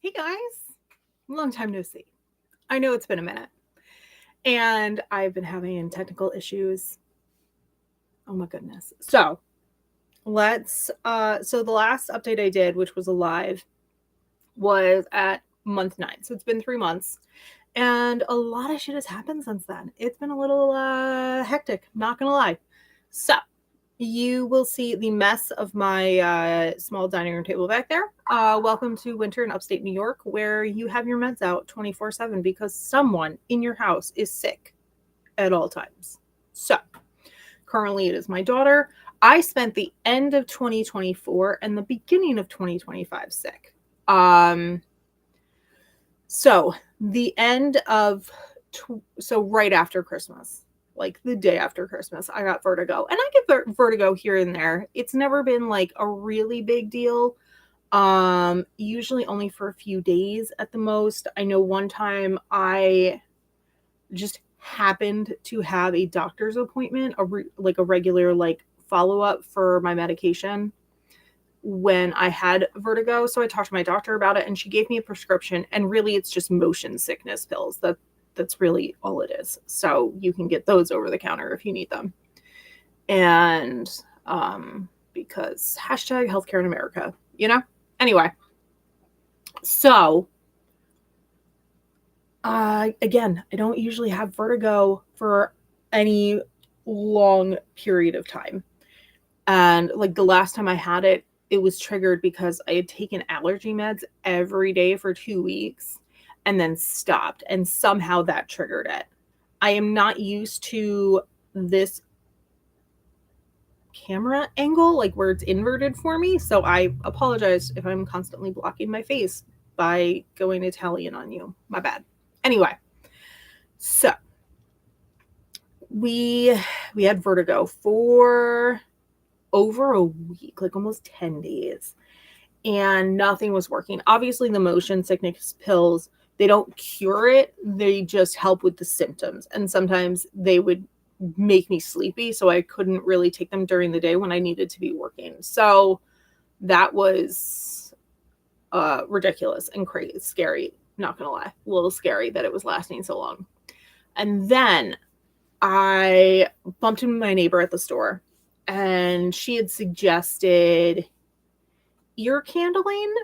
Hey guys, long time no see. I know it's been a minute, and I've been having technical issues. Oh my goodness. So the last update I did, which was a live, was at month 9. So it's been 3 months, and a lot of shit has happened since then. It's been a little hectic, not gonna lie. So you will see the mess of my small dining room table back there. Welcome to winter in upstate New York, where you have your meds out 24/7 because someone in your house is sick at all times. So currently it is my daughter. I spent the end of 2024 and the beginning of 2025 sick. So the end of right after Christmas, like the day after Christmas, I got vertigo, and I get vertigo here and there. It's never been like a really big deal. Usually only for a few days at the most. I know one time I just happened to have a doctor's appointment, a regular follow-up for my medication when I had vertigo. So I talked to my doctor about it and she gave me a prescription, and really it's just motion sickness pills. That's really all it is. So you can get those over the counter if you need them. And because hashtag healthcare in America, Anyway, so again, I don't usually have vertigo for any long period of time. And like the last time I had it, it was triggered because I had taken allergy meds every day for 2 weeks and then stopped, and somehow that triggered it. I am not used to this camera angle, like where it's inverted for me, so I apologize if I'm constantly blocking my face by going Italian on you. My bad. Anyway, so we had vertigo for over a week, like almost 10 days, and nothing was working. Obviously, the motion sickness pills, they don't cure it, they just help with the symptoms. And sometimes they would make me sleepy, so I couldn't really take them during the day when I needed to be working. So that was ridiculous and crazy, scary, not gonna lie, a little scary that it was lasting so long. And then I bumped into my neighbor at the store, and she had suggested ear candling,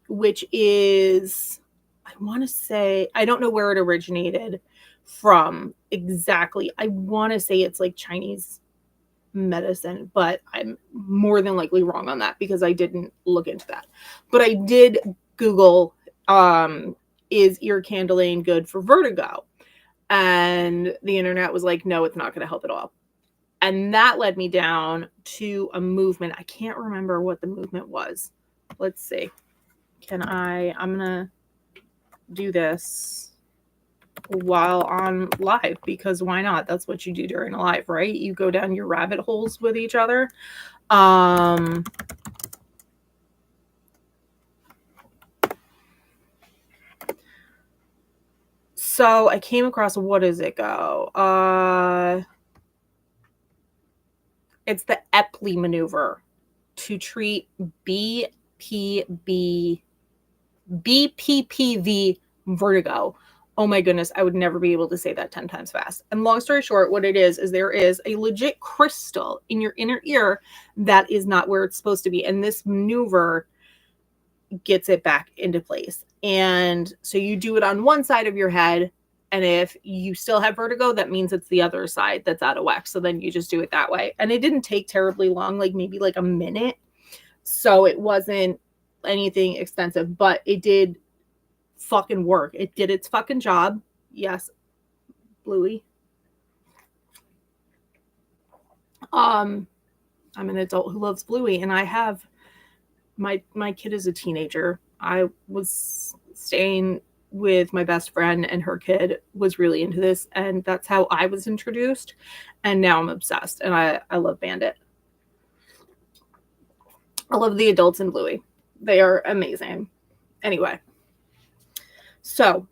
which is, I want to say, I don't know where it originated from exactly. I want to say it's like Chinese medicine, but I'm more than likely wrong on that because I didn't look into that. But I did Google, is ear candling good for vertigo? And the internet was like, no, it's not going to help at all. And that led me down to a movement. I can't remember what the movement was. Let's see. I'm going to do this while on live, because why not? That's what you do during a live, right? You go down your rabbit holes with each other. So I came across, what does it go? It's the Epley maneuver to treat BPPV vertigo. Oh my goodness, I would never be able to say that 10 times fast. And long story short, what it is there is a legit crystal in your inner ear that is not where it's supposed to be. And this maneuver gets it back into place. And so you do it on one side of your head, and if you still have vertigo, that means it's the other side that's out of whack. So then you just do it that way. And it didn't take terribly long, like maybe like a minute. So it wasn't anything extensive, but it did fucking work. It did its fucking job. Yes, Bluey. I'm an adult who loves Bluey, and I have my kid is a teenager. I was staying with my best friend, and her kid was really into this, and that's how I was introduced. And now I'm obsessed, and I love Bandit. I love the adults in Bluey. They are amazing. Anyway, so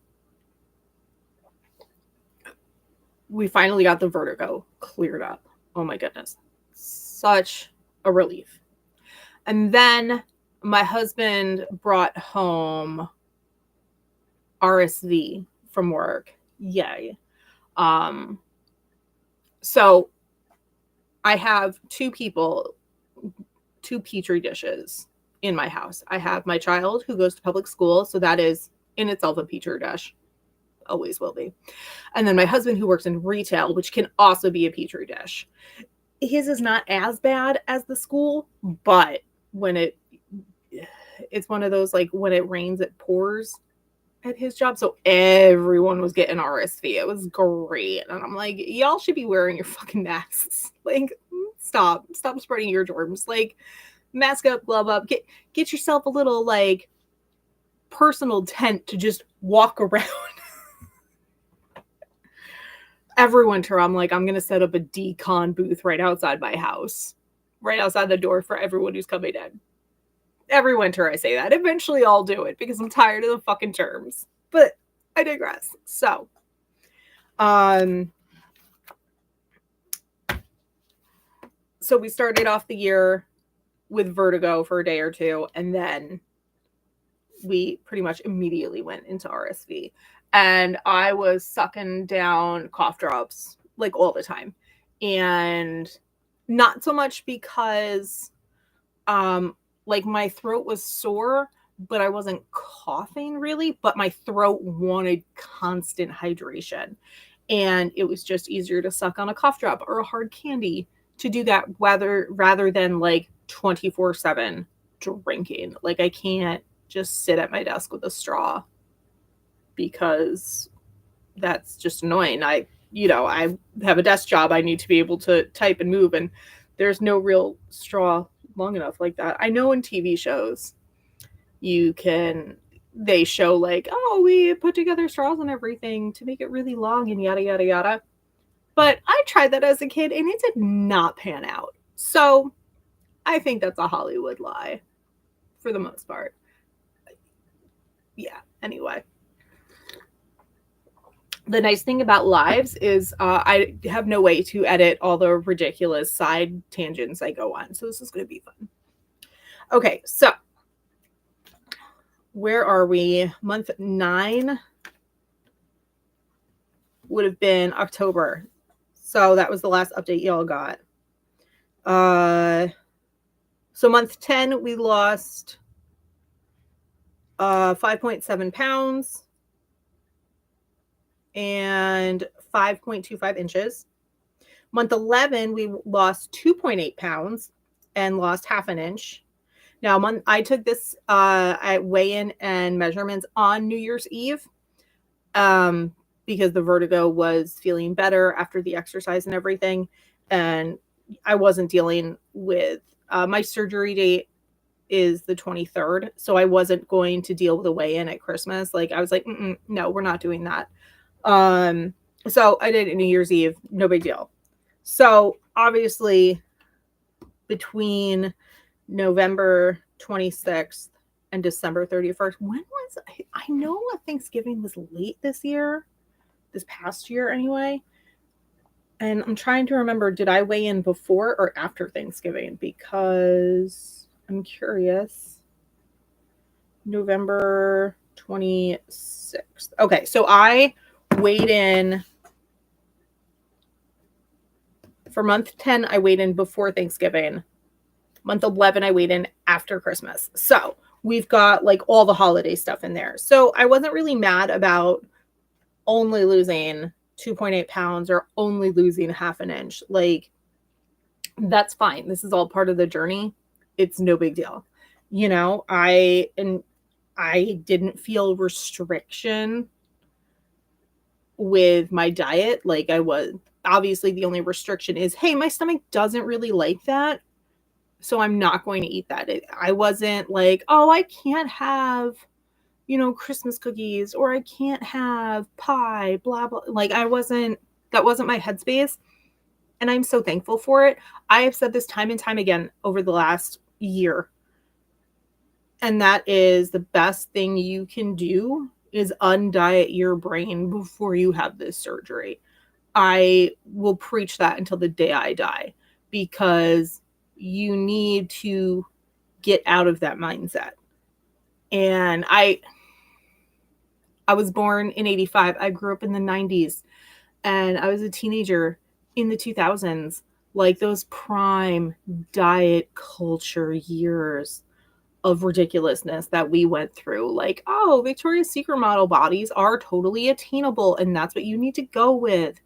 we finally got the vertigo cleared up. Oh my goodness. Such a relief. And then my husband brought home RSV from work. Yay. So I have two petri dishes in my house. I have my child who goes to public school, so that is in itself a petri dish. Always will be. And then my husband who works in retail, which can also be a petri dish. His is not as bad as the school, but when it's one of those, like, when it rains, it pours at his job. So everyone was getting RSV. It was great. And I'm like, y'all should be wearing your fucking masks. Like, stop spreading your germs. Like, mask up, glove up, get yourself a little, like, personal tent to just walk around. Every winter, I'm like, I'm going to set up a decon booth right outside my house, right outside the door for everyone who's coming in. Every winter I say that. Eventually I'll do it because I'm tired of the fucking terms. But I digress. So, so we started off the year with vertigo for a day or two, and then we pretty much immediately went into RSV. And I was sucking down cough drops like all the time. And not so much because like my throat was sore, but I wasn't coughing really, but my throat wanted constant hydration. And it was just easier to suck on a cough drop or a hard candy to do that rather than like 24/7 drinking. Like, I can't just sit at my desk with a straw because that's just annoying. I have a desk job. I need to be able to type and move, and there's no real straw long enough like that. I know in TV shows they show like, oh, we put together straws and everything to make it really long and yada yada yada. But I tried that as a kid and it did not pan out. So I think that's a Hollywood lie for the most part. Yeah, anyway. The nice thing about lives is I have no way to edit all the ridiculous side tangents I go on. So this is going to be fun. Okay, so where are we? Month 9 would have been October. So that was the last update y'all got. So month 10, we lost 5.7 pounds and 5.25 inches. Month 11, we lost 2.8 pounds and lost half an inch. Now, I took this weigh-in and measurements on New Year's Eve because the vertigo was feeling better after the exercise and everything. And I wasn't dealing with my surgery date is the 23rd. So I wasn't going to deal with a weigh-in at Christmas. Like, I was like, no, we're not doing that. So I did it New Year's Eve. No big deal. So obviously between November 26th and December 31st, when was I know Thanksgiving was late this past year anyway. And I'm trying to remember, did I weigh in before or after Thanksgiving? Because I'm curious. November 26th. Okay, so I weighed in for month 10, I weighed in before Thanksgiving. Month 11, I weighed in after Christmas. So we've got like all the holiday stuff in there. So I wasn't really mad about only losing 2.8 pounds or only losing half an inch. Like, that's fine. This is all part of the journey. It's no big deal. You know, I didn't feel restriction with my diet. Like, I was obviously the only restriction is, hey, my stomach doesn't really like that, so I'm not going to eat that. I wasn't like, oh, I can't have, Christmas cookies, or I can't have pie, blah, blah. Like, that wasn't my headspace. And I'm so thankful for it. I have said this time and time again over the last year. And that is the best thing you can do is undiet your brain before you have this surgery. I will preach that until the day I die, because you need to get out of that mindset. And I I was born in 85. I grew up in the 90s, and I was a teenager in the 2000s. Like those prime diet culture years of ridiculousness that we went through. Like, oh, Victoria's Secret model bodies are totally attainable, and that's what you need to go with.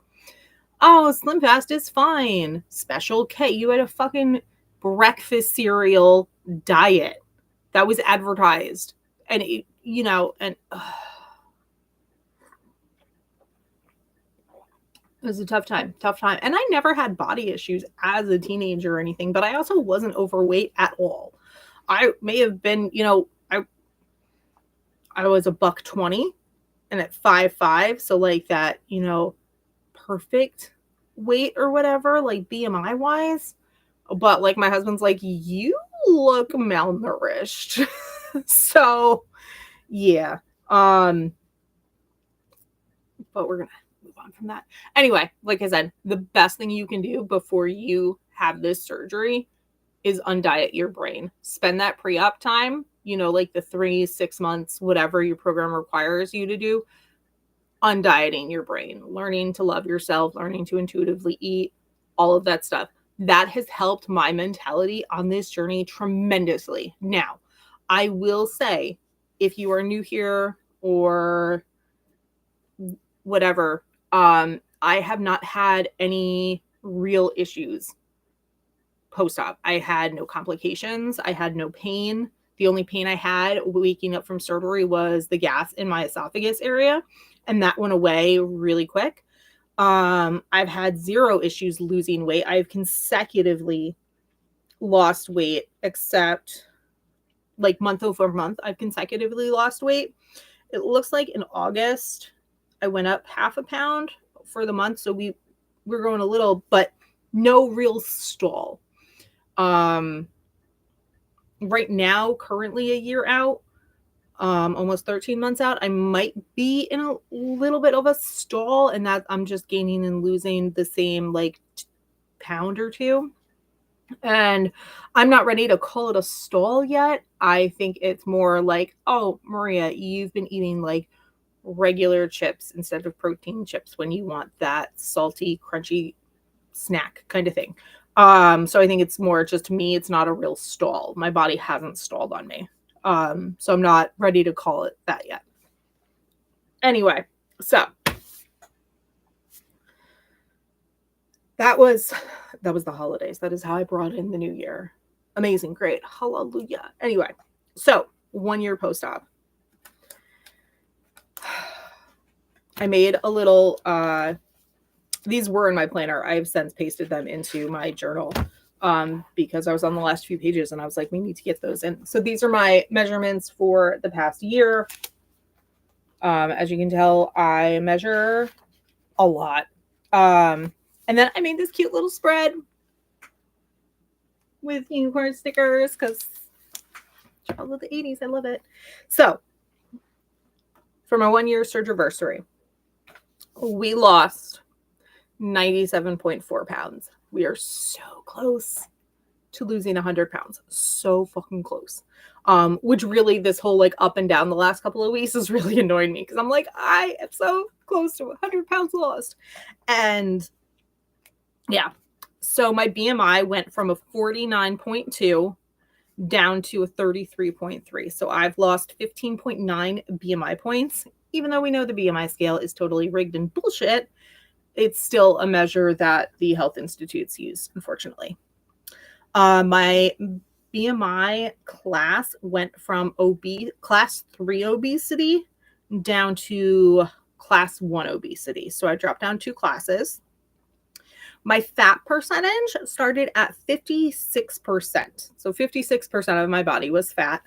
Oh, Slim Fast is fine. Special K. You had a fucking breakfast cereal diet that was advertised. And, it, you know, and it was a tough time. And I never had body issues as a teenager or anything, but I also wasn't overweight at all. I may have been, you know, I was a $120 and at 5'5", so like that, you know, perfect weight or whatever, like BMI wise. But like my husband's like, you look malnourished. So yeah. But we're gonna move on from that. Anyway, like I said, the best thing you can do before you have this surgery is undiet your brain. Spend that pre-op time, you know, like the 3-6 months, whatever your program requires you to do, undieting your brain, learning to love yourself, learning to intuitively eat, all of that stuff. That has helped my mentality on this journey tremendously. Now, I will say, if you are new here or whatever, I have not had any real issues post-op. I had no complications. I had no pain. The only pain I had waking up from surgery was the gas in my esophagus area, and that went away really quick. I've had zero issues losing weight. I've consecutively lost weight, except like month over month, I've consecutively lost weight. It looks like in August, I went up 0.5 pound for the month. So we're going a little, but no real stall. Right now, currently a year out, almost 13 months out, I might be in a little bit of a stall, and that I'm just gaining and losing the same like pound or two. And I'm not ready to call it a stall yet. I think it's more like, oh, Maria, you've been eating like regular chips instead of protein chips when you want that salty, crunchy snack kind of thing. So I think it's more just me. It's not a real stall. My body hasn't stalled on me. So I'm not ready to call it that yet. Anyway, so that was the holidays. That is how I brought in the new year. Amazing, great, hallelujah. Anyway, so 1 year post-op. I made a little, these were in my planner. I have since pasted them into my journal because I was on the last few pages and I was like, we need to get those in. So these are my measurements for the past year. As you can tell, I measure a lot. And then I made this cute little spread with unicorn stickers because child of the 80s, I love it. So for my 1 year Surgiversary, we lost 97.4 pounds. We are so close to losing 100 pounds. So fucking close. Which really, this whole like up and down the last couple of weeks is really annoying me because I'm like, I am so close to 100 pounds lost. And yeah, so my BMI went from a 49.2 down to a 33.3. So I've lost 15.9 BMI points. Even though we know the BMI scale is totally rigged and bullshit, it's still a measure that the health institutes use, unfortunately. My BMI class went from class 3 obesity down to class 1 obesity. So I dropped down 2 classes. My fat percentage started at 56%. So 56% of my body was fat,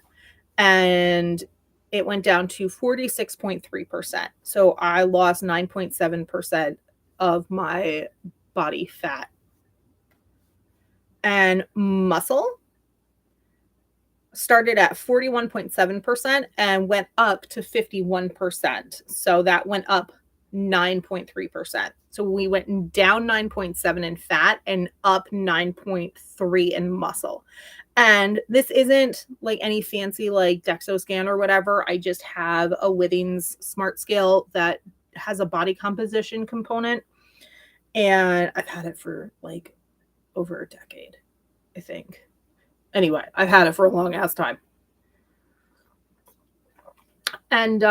and it went down to 46.3%. So I lost 9.7% of my body fat. And muscle started at 41.7% and went up to 51%. So that went up 9.3%. So we went down 9.7 in fat and up 9.3 in muscle. And this isn't like any fancy like DexoScan or whatever. I just have a Withings Smart Scale that has a body composition component. And I've had it for like over a decade, I think. Anyway, I've had it for a long ass time. And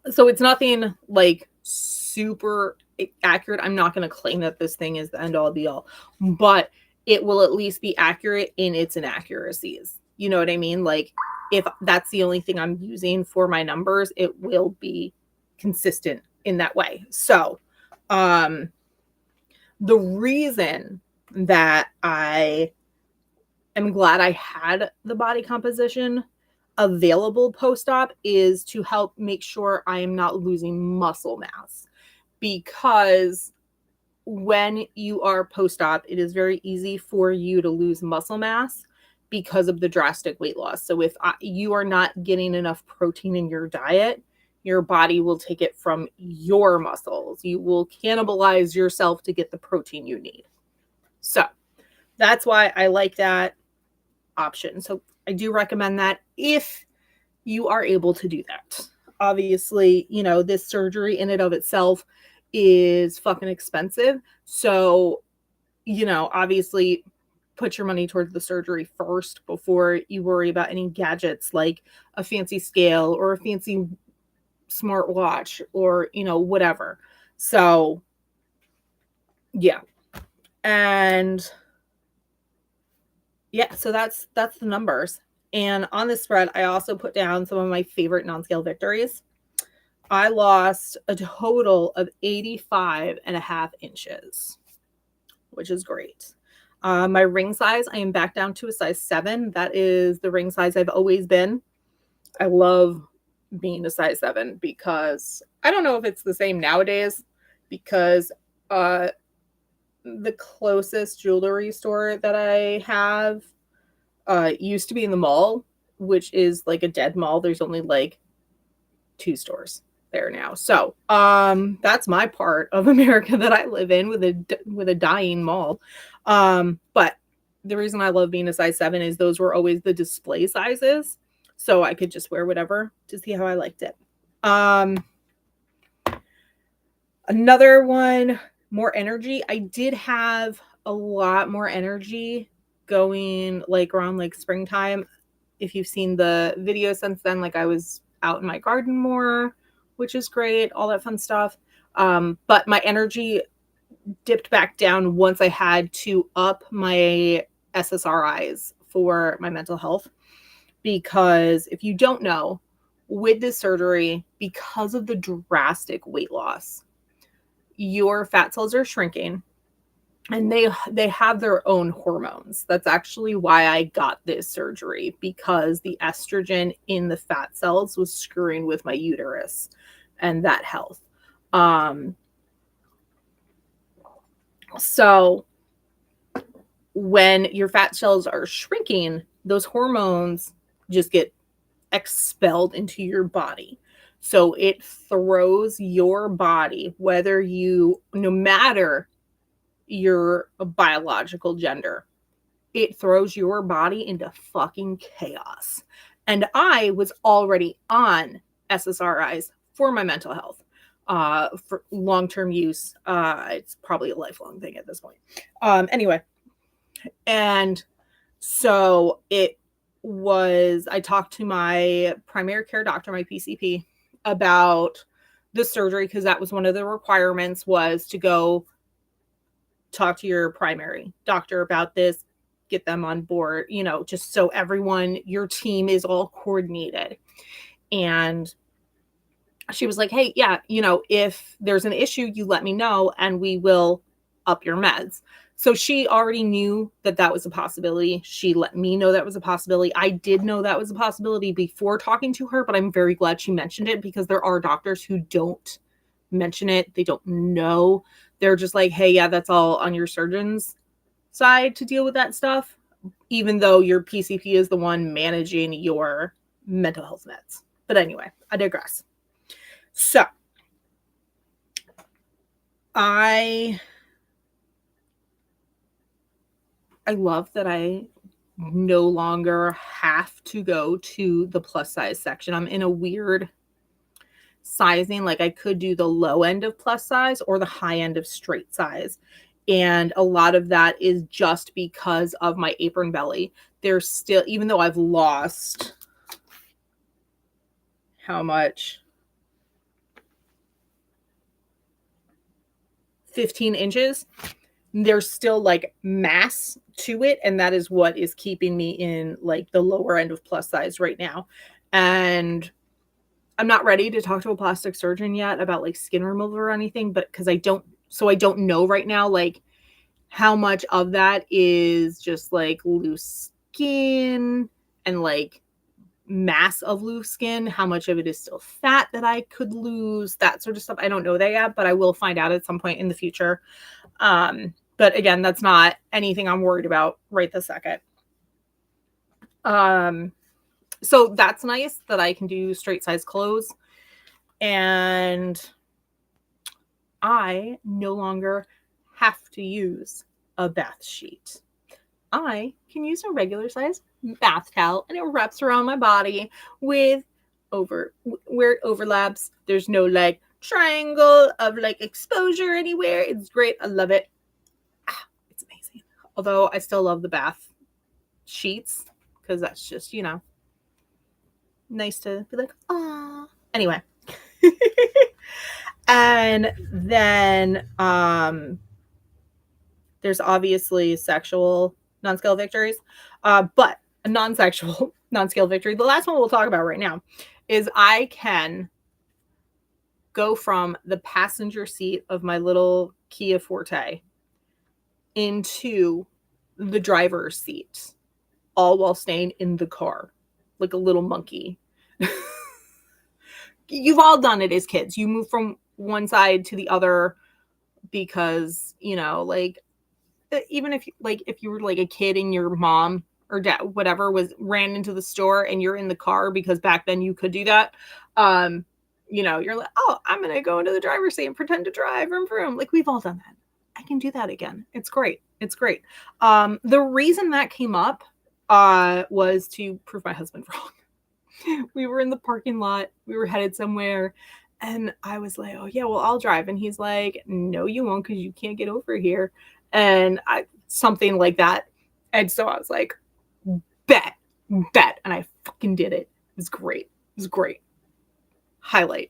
so it's nothing like super accurate. I'm not going to claim that this thing is the end all be all, but it will at least be accurate in its inaccuracies. You know what I mean? Like if that's the only thing I'm using for my numbers, it will be consistent in that way. So the reason that I am glad I had the body composition available post-op is to help make sure I am not losing muscle mass, because when you are post-op, it is very easy for you to lose muscle mass because of the drastic weight loss. So if you are not getting enough protein in your diet, your body will take it from your muscles. You will cannibalize yourself to get the protein you need. So that's why I like that option. So I do recommend that if you are able to do that. Obviously, you know, this surgery in and of itself is fucking expensive. So, you know, obviously put your money towards the surgery first before you worry about any gadgets like a fancy scale or a fancy smartwatch or, you know, whatever. So, yeah. And yeah, so that's the numbers. And on this spread, I also put down some of my favorite non-scale victories. I lost a total of 85.5 inches, which is great. My ring size, I am back down to a size 7. That is the ring size I've always been. I love being a size 7 because I don't know if it's the same nowadays, because the closest jewelry store that I have used to be in the mall, which is like a dead mall. There's only like 2 stores there now. So that's my part of America that I live in with a dying mall. But the reason I love being a size 7 is those were always the display sizes, so I could just wear whatever to see how I liked it. Another one, more energy. I did have a lot more energy going like around like springtime. If you've seen the video since then, like I was out in my garden more, which is great, all that fun stuff. But my energy dipped back down once I had to up my SSRIs for my mental health. Because if you don't know, with this surgery, because of the drastic weight loss, your fat cells are shrinking and they have their own hormones. That's actually why I got this surgery, because the estrogen in the fat cells was screwing with my uterus and that health. So when your fat cells are shrinking, those hormones just get expelled into your body. So it throws your body, no matter your biological gender, it throws your body into fucking chaos. And I was already on SSRIs for my mental health, for long-term use. It's probably a lifelong thing at this point. Anyway, and so I talked to my primary care doctor, my PCP, about the surgery, because that was one of the requirements, was to go talk to your primary doctor about this, get them on board, you know, just so everyone, your team is all coordinated. And she was like, hey, yeah, you know, if there's an issue, you let me know and we will up your meds. So she already knew that that was a possibility. She let me know that was a possibility. I did know that was a possibility before talking to her, but I'm very glad she mentioned it, because there are doctors who don't mention it. They don't know. They're just like, hey, yeah, that's all on your surgeon's side to deal with that stuff, even though your PCP is the one managing your mental health meds. But anyway, I digress. So I love that I no longer have to go to the plus size section. I'm in a weird sizing. Like I could do the low end of plus size or the high end of straight size. And a lot of that is just because of my apron belly. There's still, even though I've lost how much? 15 inches. There's still like mass to it. And that is what is keeping me in like the lower end of plus size right now. And I'm not ready to talk to a plastic surgeon yet about like skin removal or anything, but because I don't know right now, like how much of that is just like loose skin and like mass of loose skin, how much of it is still fat that I could lose, that sort of stuff. I don't know that yet, but I will find out at some point in the future. But again, that's not anything I'm worried about right this second. So that's nice that I can do straight size clothes. And I no longer have to use a bath sheet. I can use a regular size bath towel and it wraps around my body with where it overlaps. There's no like triangle of like exposure anywhere. It's great. I love it. It's amazing. Although I still love the bath sheets because that's just, nice to be like, ah. Anyway. And then there's obviously sexual non-scale victories, but a non-sexual non-scale victory, the last one we'll talk about right now, is I can go from the passenger seat of my little Kia Forte into the driver's seat, all while staying in the car like a little monkey. You've all done it as kids. You move from one side to the other because, like, even if you were like a kid and your mom or dad, whatever, ran into the store and you're in the car, because back then you could do that. You're like, oh, I'm going to go into the driver's seat and pretend to drive, vroom, vroom. Like, we've all done that. I can do that again. It's great. It's great. The reason that came up was to prove my husband wrong. We were in the parking lot. We were headed somewhere. And I was like, oh, yeah, well, I'll drive. And he's like, no, you won't, because you can't get over here. And something like that. And so I was like, bet. And I fucking did it. It was great. It was great. Highlight.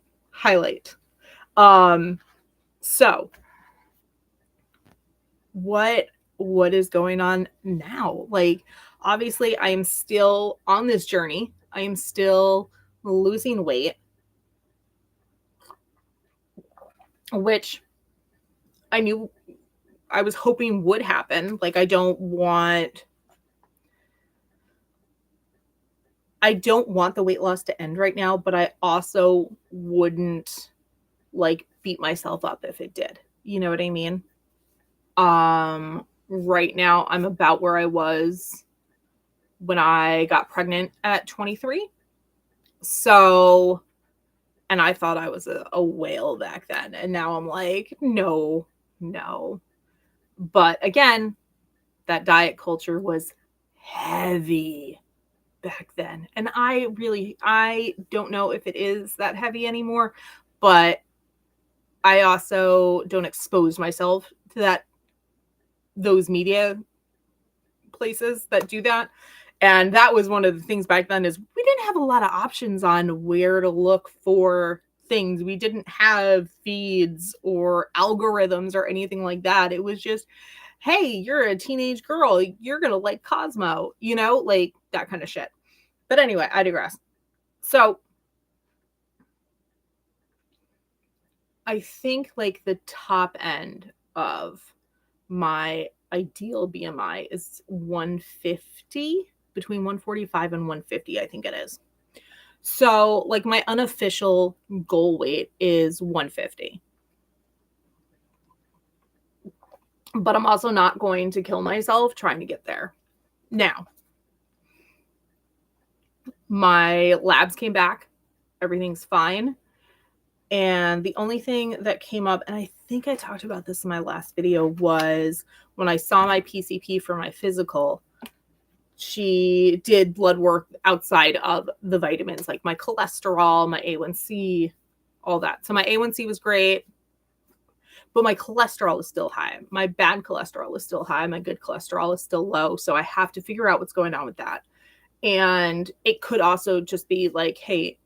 So what is going on now? Like, obviously, I am still on this journey. I am still losing weight, which I was hoping would happen. Like, I don't want the weight loss to end right now, but I also wouldn't like beat myself up if it did. You know what I mean? Right now I'm about where I was when I got pregnant at 23. So, and I thought I was a whale back then. And now I'm like, no. But again, that diet culture was heavy back then. And I don't know if it is that heavy anymore, but I also don't expose myself to those media places that do that. And that was one of the things back then, is we didn't have a lot of options on where to look for things. We didn't have feeds or algorithms or anything like that. It was just, hey, you're a teenage girl, you're going to like Cosmo, like that kind of shit. But anyway, I digress. So I think like the top end of my ideal BMI is 150, between 145 and 150, I think it is. So like my unofficial goal weight is 150. But I'm also not going to kill myself trying to get there. Now, my labs came back. Everything's fine. And the only thing that came up, and I think I talked about this in my last video, was when I saw my PCP for my physical, she did blood work outside of the vitamins, like my cholesterol, my A1C, all that. So my A1C was great, but my cholesterol is still high. My bad cholesterol is still high. My good cholesterol is still low. So I have to figure out what's going on with that. And it could also just be like, hey,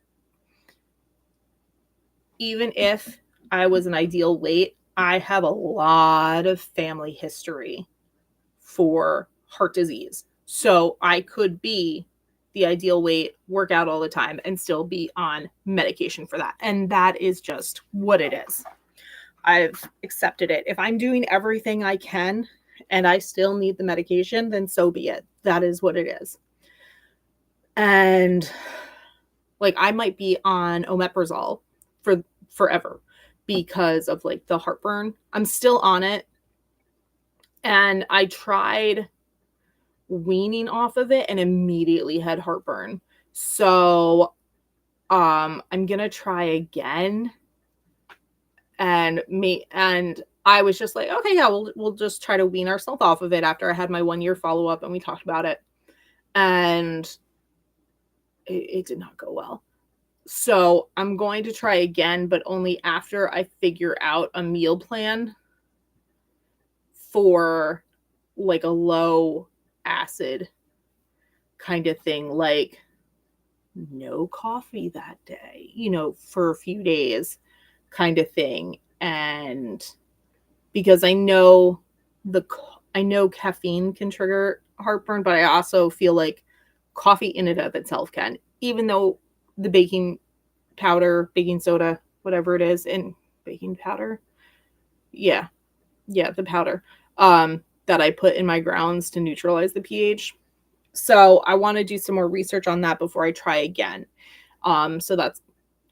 even if I was an ideal weight, I have a lot of family history for heart disease. So I could be the ideal weight, work out all the time, and still be on medication for that. And that is just what it is. I've accepted it. If I'm doing everything I can and I still need the medication, then so be it. That is what it is. And like I might be on omeprazole for forever because of like the heartburn. I'm still on it. And I tried weaning off of it and immediately had heartburn. So I'm gonna try again. And I was just like, okay, yeah, we'll just try to wean ourselves off of it after I had my 1 year follow-up and we talked about it. And it did not go well. So I'm going to try again, but only after I figure out a meal plan for like a low acid kind of thing, like no coffee that day, for a few days kind of thing. And because I know caffeine can trigger heartburn, but I also feel like coffee in and of itself can, even though the baking powder, baking soda, whatever it is, and baking powder. Yeah, the powder that I put in my grounds to neutralize the pH. So I want to do some more research on that before I try again. So that's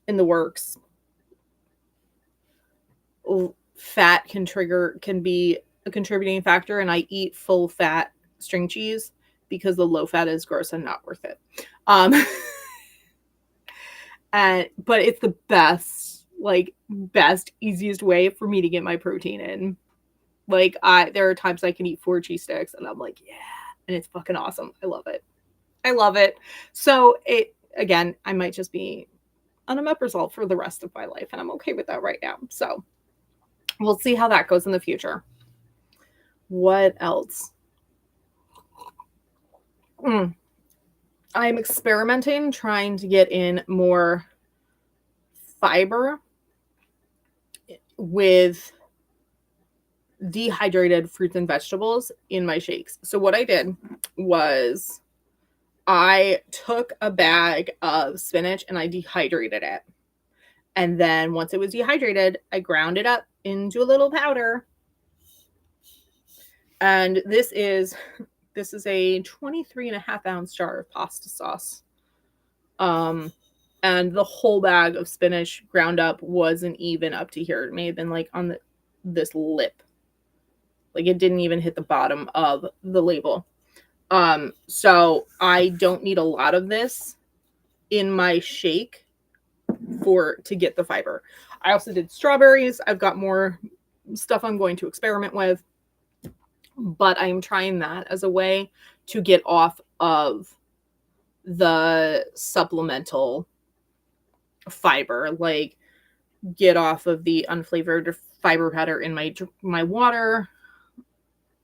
in the works. Fat can be a contributing factor, and I eat full fat string cheese because the low fat is gross and not worth it. But it's the best, easiest way for me to get my protein in. Like there are times I can eat 4 cheese sticks and I'm like, yeah, and it's fucking awesome. I love it. So again, I might just be on omeprazole for the rest of my life, and I'm okay with that right now. So we'll see how that goes in the future. What else? I'm experimenting, trying to get in more fiber with dehydrated fruits and vegetables in my shakes. So what I did was I took a bag of spinach and I dehydrated it. And then once it was dehydrated, I ground it up into a little powder. And this is a 23.5-ounce jar of pasta sauce. And the whole bag of spinach ground up wasn't even up to here. It may have been like on this lip. Like it didn't even hit the bottom of the label. So I don't need a lot of this in my shake to get the fiber. I also did strawberries. I've got more stuff I'm going to experiment with, but I'm trying that as a way to get off of the supplemental fiber, like get off of the unflavored fiber powder in my water,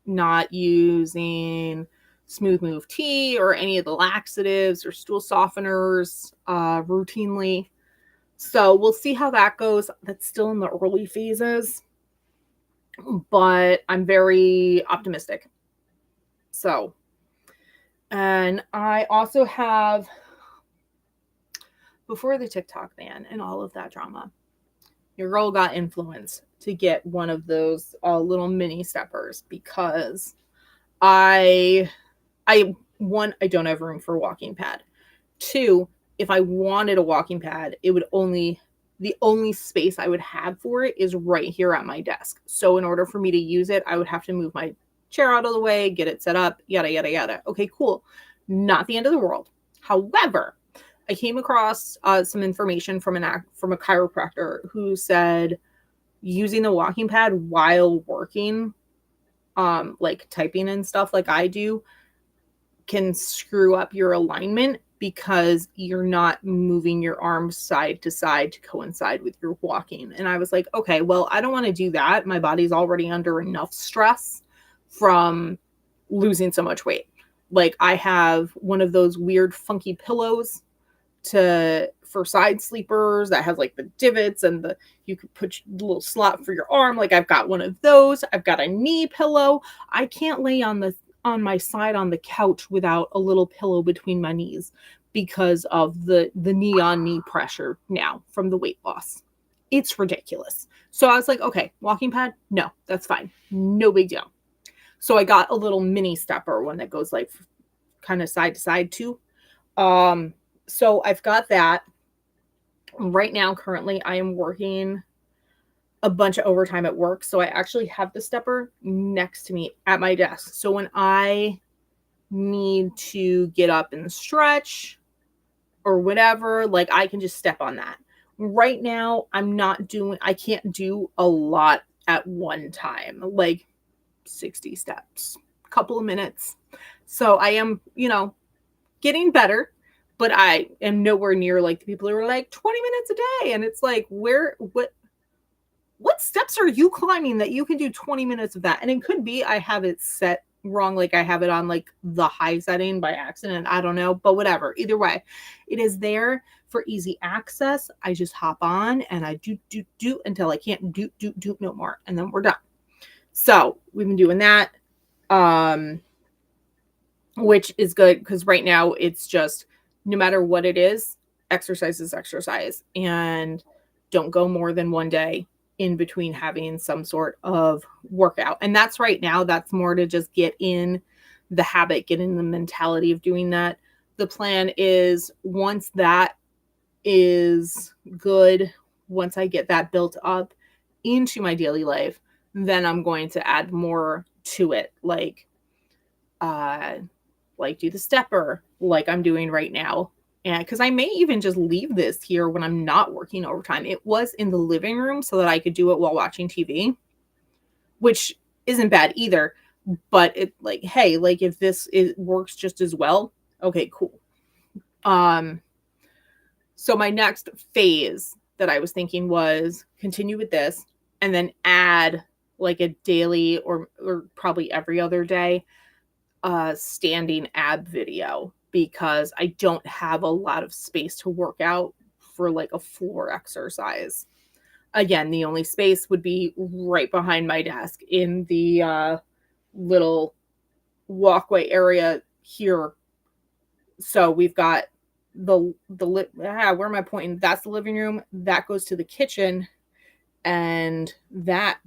not using Smooth Move tea or any of the laxatives or stool softeners routinely. So we'll see how that goes. That's still in the early phases, but I'm very optimistic. So, and I also have, before the TikTok ban and all of that drama, your girl got influenced to get one of those little mini steppers because I don't have room for a walking pad. 2, if I wanted a walking pad, the only space I would have for it is right here at my desk. So in order for me to use it, I would have to move my chair out of the way, get it set up, yada, yada, yada. Okay, cool. Not the end of the world. However, I came across some information from a chiropractor who said using the walking pad while working, like typing and stuff like I do, can screw up your alignment because you're not moving your arms side to side to coincide with your walking. And I was like, okay, well, I don't want to do that. My body's already under enough stress from losing so much weight. Like I have one of those weird funky pillows for side sleepers that has like the divots and you could put a little slot for your arm. Like I've got one of those. I've got a knee pillow. I can't lay on my side on the couch without a little pillow between my knees because of the knee on knee pressure now from the weight loss. It's ridiculous. So I was like, okay, walking pad, no, that's fine. No big deal. So I got a little mini stepper, one that goes like kind of side to side too. So I've got that. Right now, currently, I am working a bunch of overtime at work. So I actually have the stepper next to me at my desk. So when I need to get up and stretch or whatever, like I can just step on that. Right now, I can't do a lot at one time, like 60 steps, a couple of minutes. So I am, getting better, but I am nowhere near like the people who are like 20 minutes a day. And it's like, what steps are you climbing that you can do 20 minutes of that? And it could be I have it set wrong. Like I have it on like the high setting by accident. I don't know, but whatever. Either way, it is there for easy access. I just hop on and I do until I can't do no more. And then we're done. So we've been doing that. Which is good because right now it's just no matter what it is, exercise is exercise, and don't go more than one day in between having some sort of workout. And that's right now, that's more to just get in the habit, get in the mentality of doing that. The plan is once that is good, once I get that built up into my daily life, then I'm going to add more to it, like do the stepper like I'm doing right now. And because I may even just leave this here when I'm not working overtime. It was in the living room so that I could do it while watching TV, which isn't bad either. But it like, hey, like if works just as well, okay, cool. So my next phase that I was thinking was continue with this and then add like a daily or probably every other day standing ab video, because I don't have a lot of space to work out for like a floor exercise. Again, the only space would be right behind my desk in the little walkway area here. So we've got where am I pointing? That's the living room. That goes to the kitchen, and that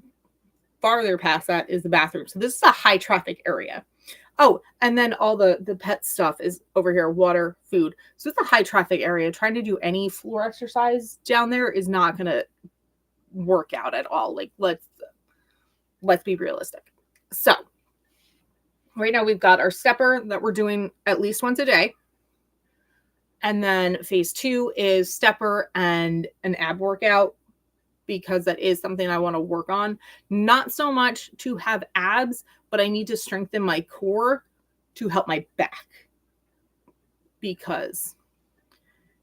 farther past that is the bathroom. So this is a high traffic area. Oh, and then all the pet stuff is over here, water, food. So it's a high traffic area. Trying to do any floor exercise down there is not going to work out at all. Like let's be realistic. So right now we've got our stepper that we're doing at least once a day. And then phase 2 is stepper and an ab workout, because that is something I want to work on. Not so much to have abs, but I need to strengthen my core to help my back, because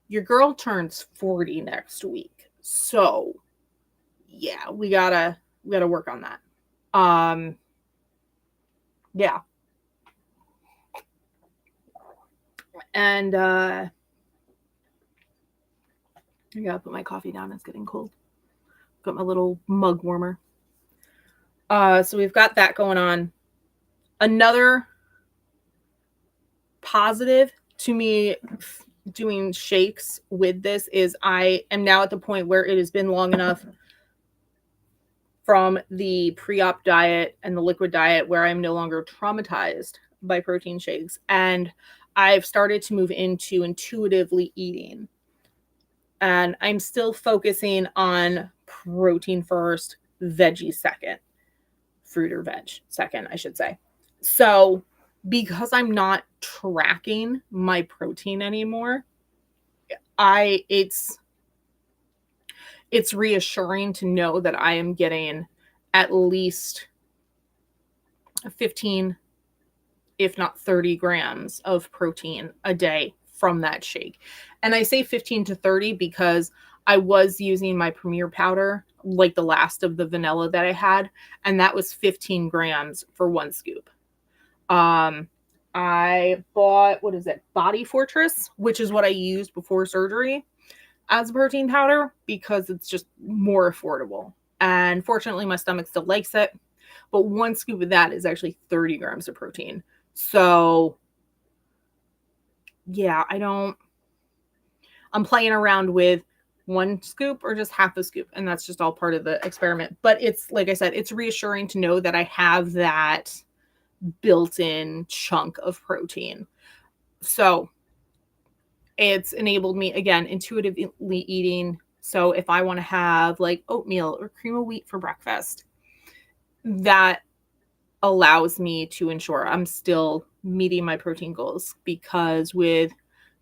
your girl turns 40 next week. So yeah, we gotta work on that. Yeah. And I gotta put my coffee down. It's getting cold. Got my little mug warmer. So we've got that going on. Another positive to me doing shakes with this is I am now at the point where it has been long enough from the pre-op diet and the liquid diet where I'm no longer traumatized by protein shakes. And I've started to move into intuitively eating. And I'm still focusing on protein first, veggie second, fruit or veg second, I should say. So because I'm not tracking my protein anymore, it's reassuring to know that I am getting at least 15, if not 30 grams of protein a day from that shake. And I say 15 to 30 because I was using my Premier powder, like the last of the vanilla that I had, and that was 15 grams for one scoop. I bought, what is it, Body Fortress, which is what I used before surgery as a protein powder because it's just more affordable. And fortunately, my stomach still likes it. But one scoop of that is actually 30 grams of protein. So, yeah, I'm playing around with one scoop or just half a scoop. And that's just all part of the experiment. But it's, like I said, it's reassuring to know that I have that built-in chunk of protein. So it's enabled me, again, intuitively eating. So if I want to have like oatmeal or cream of wheat for breakfast, that allows me to ensure I'm still meeting my protein goals, because with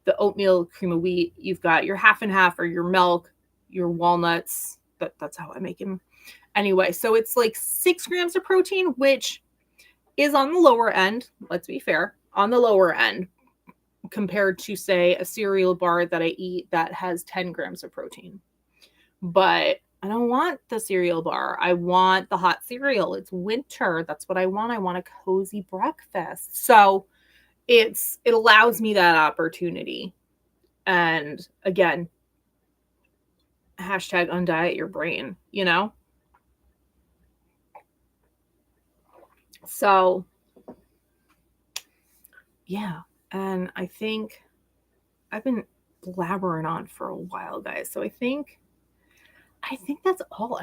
the oatmeal, cream of wheat, you've got your half and half or your milk, your walnuts. That's how I make them. Anyway, so it's like 6 grams of protein, which is on the lower end. Let's be fair, on the lower end compared to, say, a cereal bar that I eat that has 10 grams of protein. But I don't want the cereal bar. I want the hot cereal. It's winter. That's what I want. I want a cozy breakfast. So it allows me that opportunity. And again, hashtag undiet your brain, you know? So yeah. And I think I've been blabbering on for a while, guys. So I think that's all.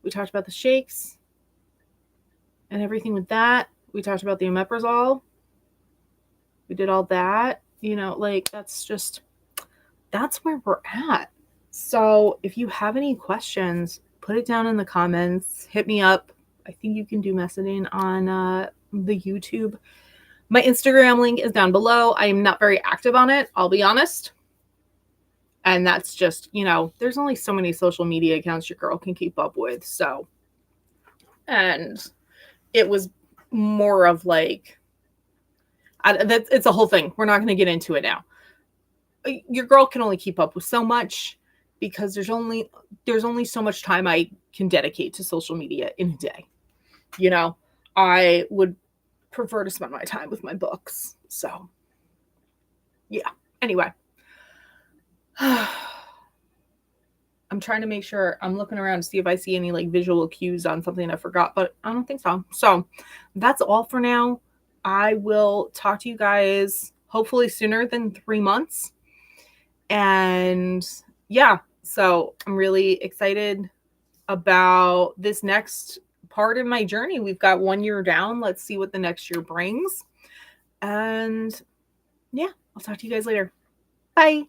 We talked about the shakes and everything with that. We talked about the omeprazole. We did all that. You know, like that's where we're at. So if you have any questions, put it down in the comments. Hit me up. I think you can do messaging on the YouTube. My Instagram link is down below. I am not very active on it, I'll be honest. And that's just, there's only so many social media accounts your girl can keep up with. So, and it was more of like, it's a whole thing. We're not going to get into it now. Your girl can only keep up with so much because there's only so much time I can dedicate to social media in a day. I would prefer to spend my time with my books. So, yeah. Anyway. I'm trying to make sure, I'm looking around to see if I see any like visual cues on something I forgot, but I don't think so. So that's all for now. I will talk to you guys hopefully sooner than 3 months. And yeah, so I'm really excited about this next part of my journey. We've got 1 year down. Let's see what the next year brings. And yeah, I'll talk to you guys later. Bye.